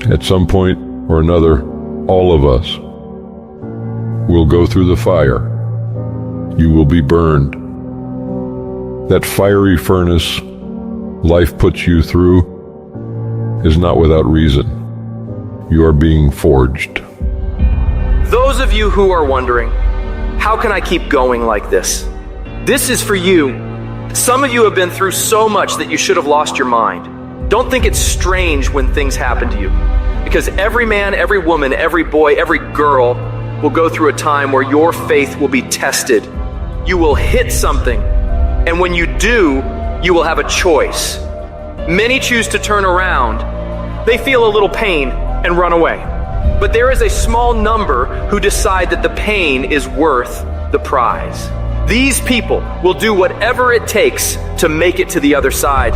At some point or another, all of us will go through the fire. You will be burned. That fiery furnace life puts you through is not without reason. You are being forged. Those of you who are wondering, how can I keep going like this? This is for you. Some of you have been through so much that you should have lost your mind. Don't think it's strange when things happen to you, because every man, every woman, every boy, every girl will go through a time where your faith will be tested. You will hit something, and when you do, you will have a choice. Many choose to turn around. They feel a little pain and run away. But there is a small number who decide that the pain is worth the prize. These people will do whatever it takes to make it to the other side.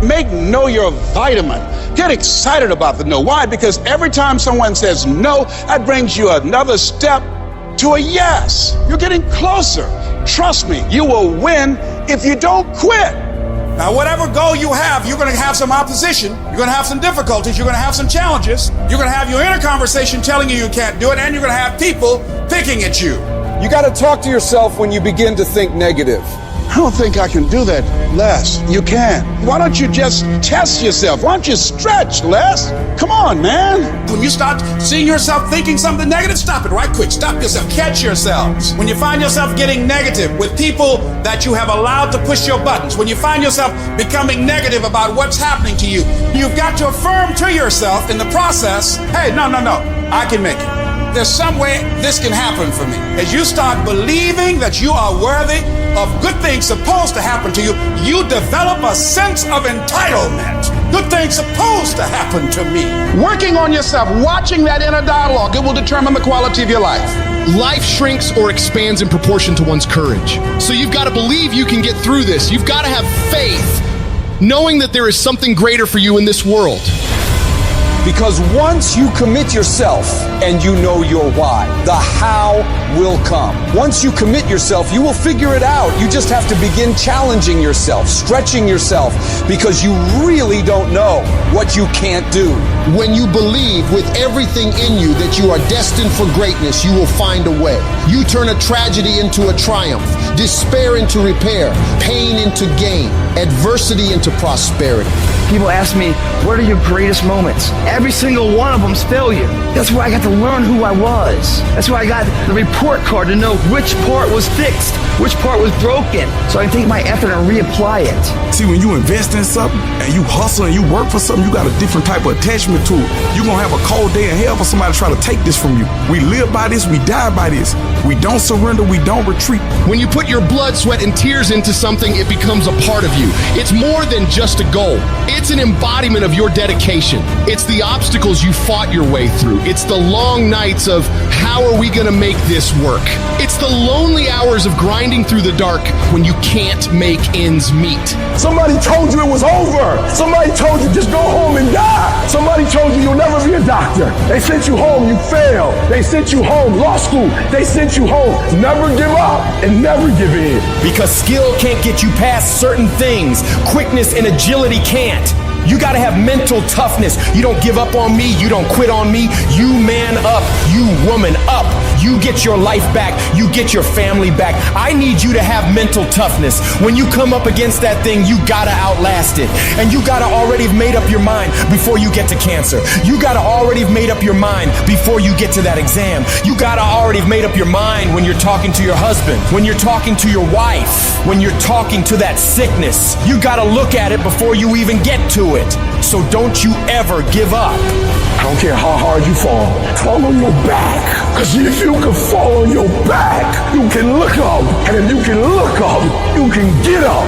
Make no your vitamin. Get excited about the no. Why? Because every time someone says no, that brings you another step to a yes. You're getting closer. Trust me, you will win if you don't quit. Now, whatever goal you have, you're going to have some opposition. You're going to have some difficulties. You're going to have some challenges. You're going to have your inner conversation telling you can't do it, and you're going to have people picking at you. You got to talk to yourself when you begin to think negative. I don't think I can do that, Les. You can. Why don't you just test yourself? Why don't you stretch, Les? Come on, man. When you start seeing yourself thinking something negative, stop it right quick. Stop yourself. Catch yourselves. When you find yourself getting negative with people that you have allowed to push your buttons, when you find yourself becoming negative about what's happening to you, you've got to affirm to yourself in the process, hey, no, I can make it. There's some way this can happen for me. As you start believing that you are worthy of good things supposed to happen to you, you develop a sense of entitlement. Good things supposed to happen to me. Working on yourself, watching that inner dialogue, it will determine the quality of your life. Life shrinks or expands in proportion to one's courage. So you've got to believe you can get through this. You've got to have faith, knowing that there is something greater for you in this world. Because once you commit yourself and you know your why, the how will come. Once you commit yourself, you will figure it out. You just have to begin challenging yourself, stretching yourself, because you really don't know what you can't do. When you believe with everything in you that you are destined for greatness, you will find a way. You turn a tragedy into a triumph, despair into repair, pain into gain, adversity into prosperity. People ask me, what are your greatest moments? Every single one of them's failure. That's where I got to learn who I was. That's where I got the report card to know which part was fixed, which part was broken, so I can take my effort and reapply it. See, when you invest in something and you hustle and you work for something, you got a different type of attachment to it. You're going to have a cold day in hell for somebody to try to take this from you. We live by this, we die by this. We don't surrender, we don't retreat. When you put your blood, sweat, and tears into something, it becomes a part of you. It's more than just a goal. It's an embodiment of your dedication. It's the obstacles you fought your way through. It's the long nights of how are we going to make this work? It's the lonely hours of grinding through the dark when you can't make ends meet. Somebody told you it was over. Somebody told you just go home and die. Somebody told you you'll never be a doctor. They sent you home, you failed. They sent you home, law school. They sent you home. Never give up and never give in. Because skill can't get you past certain things. Quickness and agility can't. You gotta have mental toughness. You don't give up on me. You don't quit on me. You man up. You woman up. You get your life back. You get your family back. I need you to have mental toughness. When you come up against that thing, you gotta outlast it. And you gotta already have made up your mind before you get to cancer. You gotta already have made up your mind before you get to that exam. You gotta already have made up your mind when you're talking to your husband, when you're talking to your wife, when you're talking to that sickness. You gotta look at it before you even get to it. So don't you ever give up. I don't care how hard you fall on your back. Because if you can fall on your back, you can look up. And if you can look up, you can get up.